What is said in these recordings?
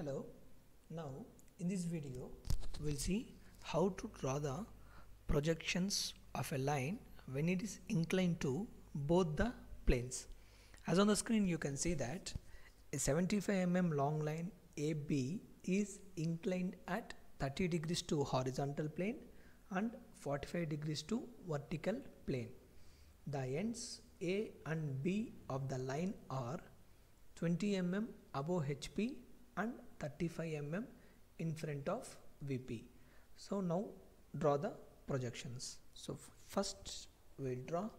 Hello. Now in this video we'll see how to draw the projections of a line when it is inclined to both the planes. As on the screen you can see that a 75 mm long line AB is inclined at 30 degrees to horizontal plane and 45 degrees to vertical plane. The ends A and B of the line are 20 mm above HP and 35 mm in front of VP. So now draw the projections. So first we'll draw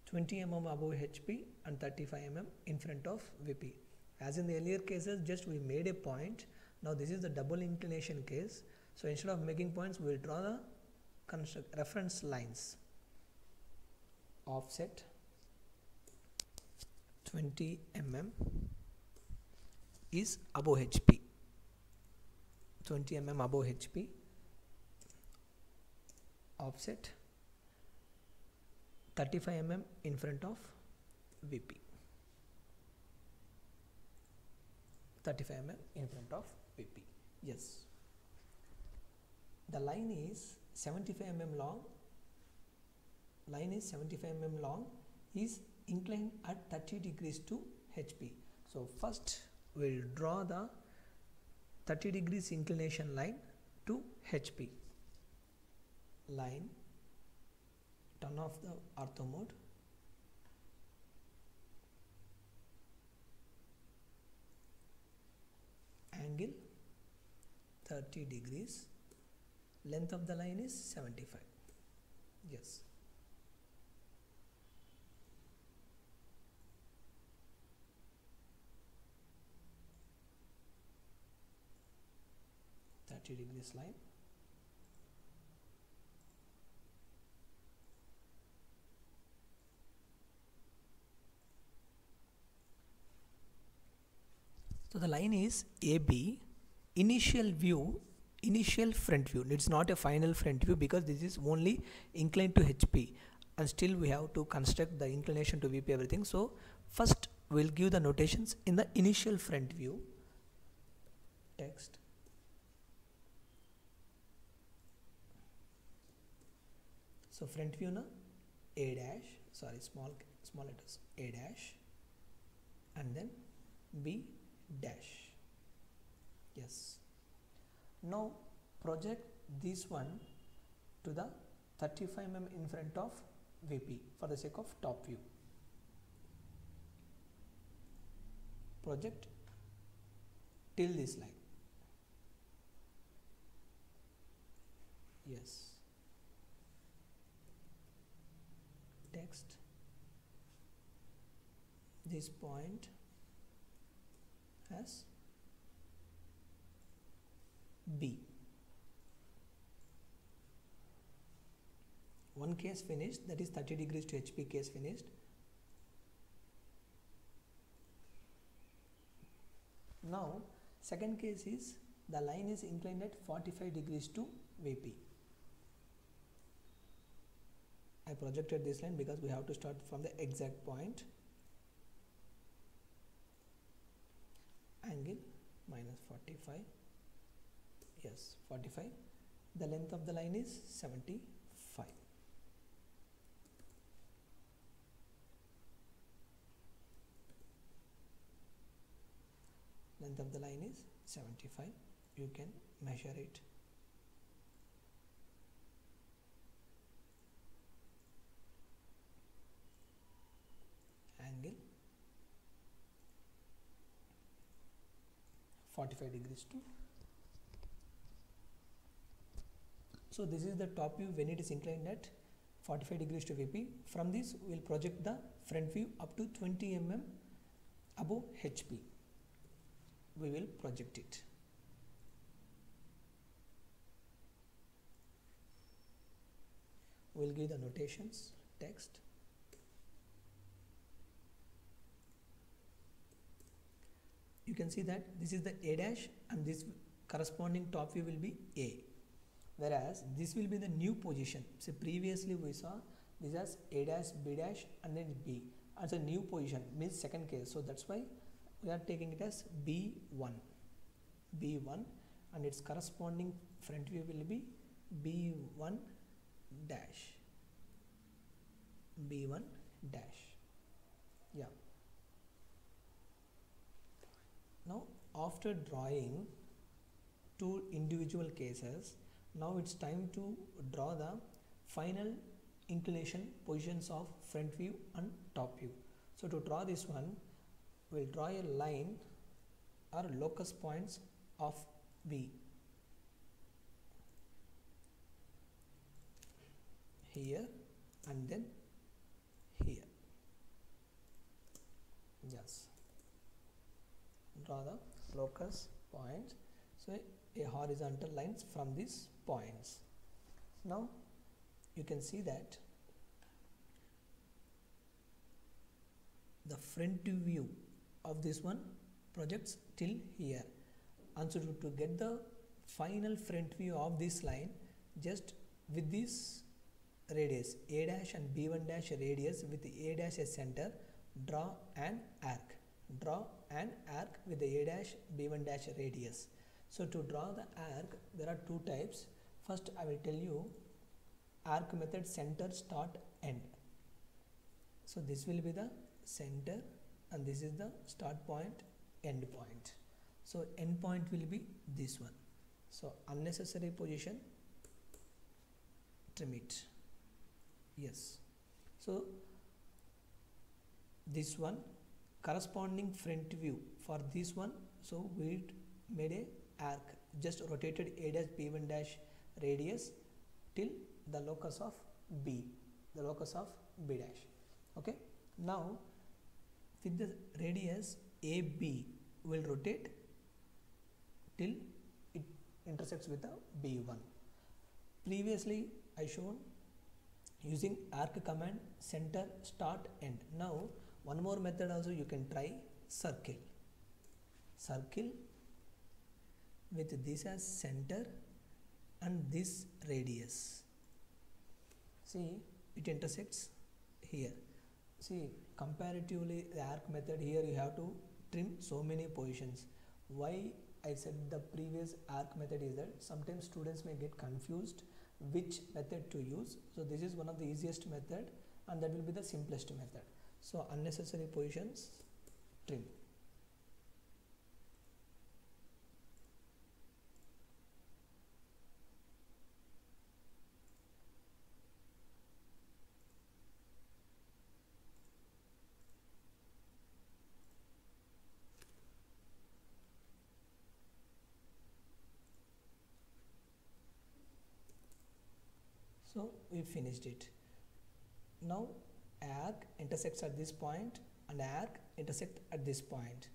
20 mm above HP and 35 mm in front of VP. As in the earlier cases, just we made a point. Now this is the double inclination case. So instead of making points, we will draw the reference lines. Offset 20 mm is above HP. 20 mm above HP. Offset 35 mm in front of VP. 35 mm in front of VP. Yes. The line is 75 mm long. Line is 75 mm long, is inclined at 30 degrees to HP. So first we'll draw the 30 degrees inclination line to HP. Line, turn off the ortho mode. Angle 30 degrees. Length of the line is 75. Yes. Degrees line. So the line is AB, initial view, initial front view. It's not a final front view because this is only inclined to HP and still we have to construct the inclination to VP everything. So first we'll give the notations in the initial front view. Text. So front view na A dash, sorry, small letters, A dash and then B dash. Yes. Now project this one to the 35 mm in front of VP for the sake of top view. Project till this line. Yes. Text, this point as B. One case finished, that is 30 degrees to HP case finished. Now second case is the line is inclined at 45 degrees to VP. I projected this line because we have to start from the exact point. Angle minus 45. Yes, 45. The length of the line is 75. Length of the line is 75. You can measure it. Angle 45 degrees to. So this is the top view when it is inclined at 45 degrees to VP. From this we will project the front view up to 20 mm above HP. We will project it. We will give the notations, text. You can see that this is the A dash and this corresponding top view will be A, whereas this will be the new position. So previously we saw this as A dash, B dash and then B as a new position, means second case. So that's why we are taking it as B1. B1 and its corresponding front view will be B1 dash. B1 dash. Yeah. Now after drawing two individual cases, now it's time to draw the final inclination positions of front view and top view. So to draw this one, we'll draw a line or locus points of B. Here and then here. Yes. Draw the locus points. So a horizontal lines from these points. Now you can see that the front view of this one projects till here, and so to get the final front view of this line, just with this radius A dash and B1 dash radius with A dash as center, draw an arc. Draw an arc with the A dash B1 dash radius. So to draw the arc, there are two types. First I will tell you arc method center, start, end. So this will be the center and this is the start point, end point. So end point will be this one. So unnecessary position, trim it. Yes. So this one corresponding front view for this one. So we made a arc, just rotated A dash B1 dash radius till the locus of B, the locus of B dash. Okay. Now with the radius AB will rotate till it intersects with the B1. Previously I shown using arc command, center, start, end. Now one more method also you can try, circle. Circle with this as center and this radius. See, it intersects here. See, comparatively the arc method, here you have to trim so many positions. Why I said the previous arc method is that sometimes students may get confused which method to use. So this is one of the easiest method and that will be the simplest method. So unnecessary positions, trim. So we finished it. Now arc intersects at this point and arc intersect at this point.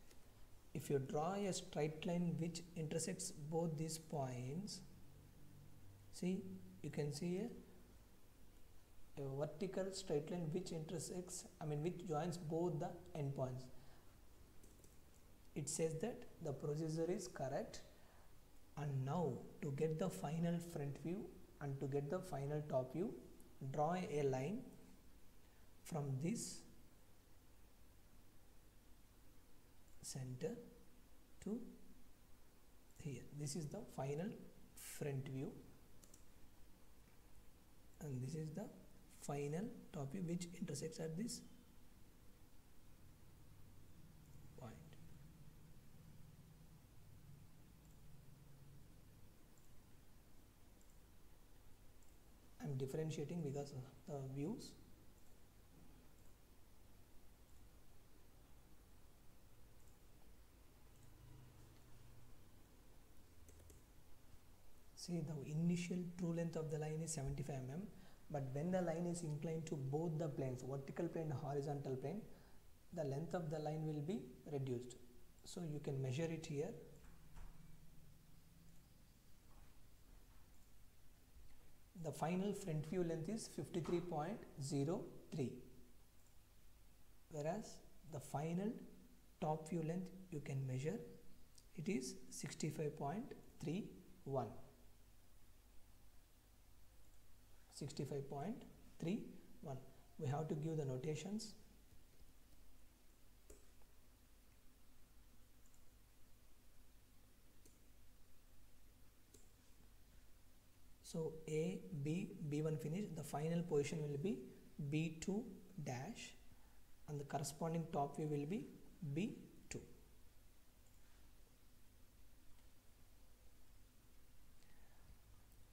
If you draw a straight line which intersects both these points, see, you can see a vertical straight line which intersects, which joins both the endpoints. It says that the procedure is correct. And now to get the final front view and to get the final top view, draw a line from this center to here. This is the final front view and this is the final top view which intersects at this point. I am differentiating because of the views. See, the initial true length of the line is 75 mm, but when the line is inclined to both the planes, vertical plane and horizontal plane, the length of the line will be reduced. So you can measure it here. The final front view length is 53.03, whereas the final top view length you can measure, it is 65.31. 65.31. We have to give the notations. So A, B, B1 finish, the final position will be B2 dash and the corresponding top view will be B2.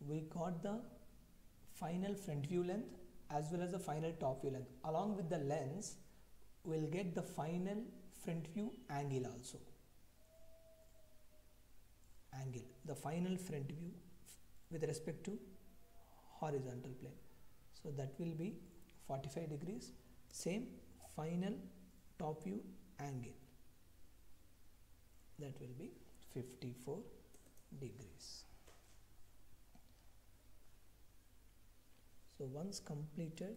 We got the final front view length as well as the final top view length. Along with the lens, we'll get the final front view angle also. The final front view with respect to horizontal plane. So that will be 45 degrees. Same final top view angle. That will be 54 degrees. So once completed,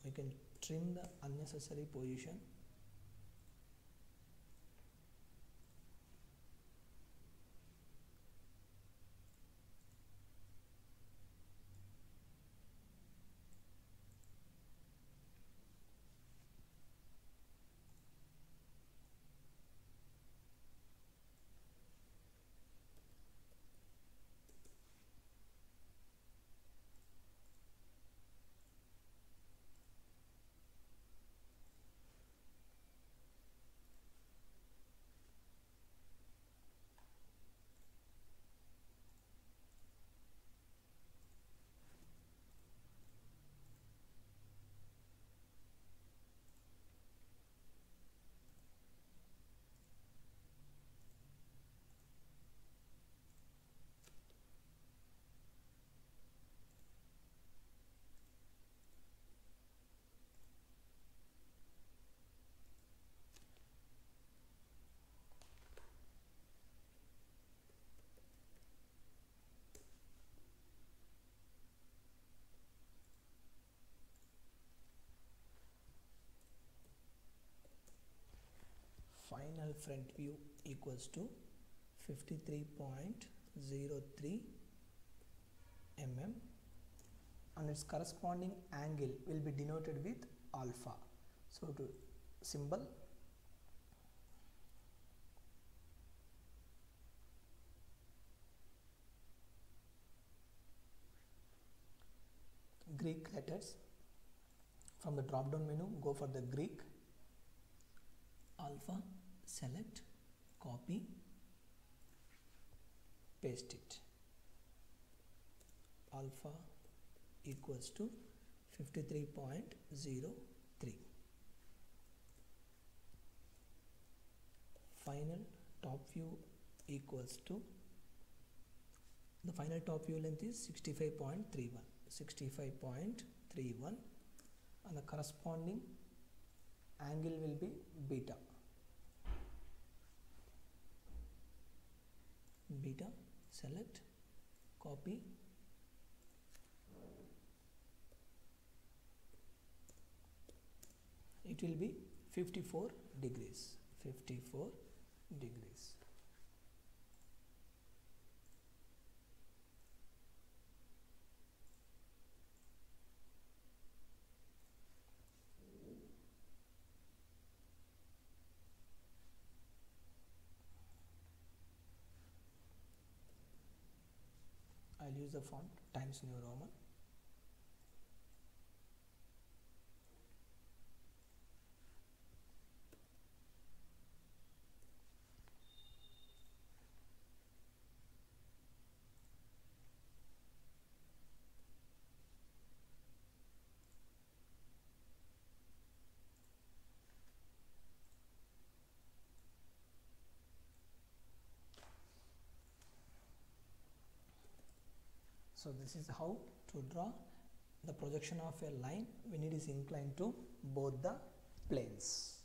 we can trim the unnecessary position. Final front view equals to 53.03 mm and its corresponding angle will be denoted with alpha. So to symbol Greek letters. From the drop down menu, go for the Greek, alpha, select, copy, paste it. Alpha equals to 53.03. Final top view equals to, the final top view length is 65.31 and the corresponding angle will be beta. Beta, select, copy, it will be 54 degrees. 54 degrees. I'll use the font Times New Roman. So this is how to draw the projection of a line when it is inclined to both the planes.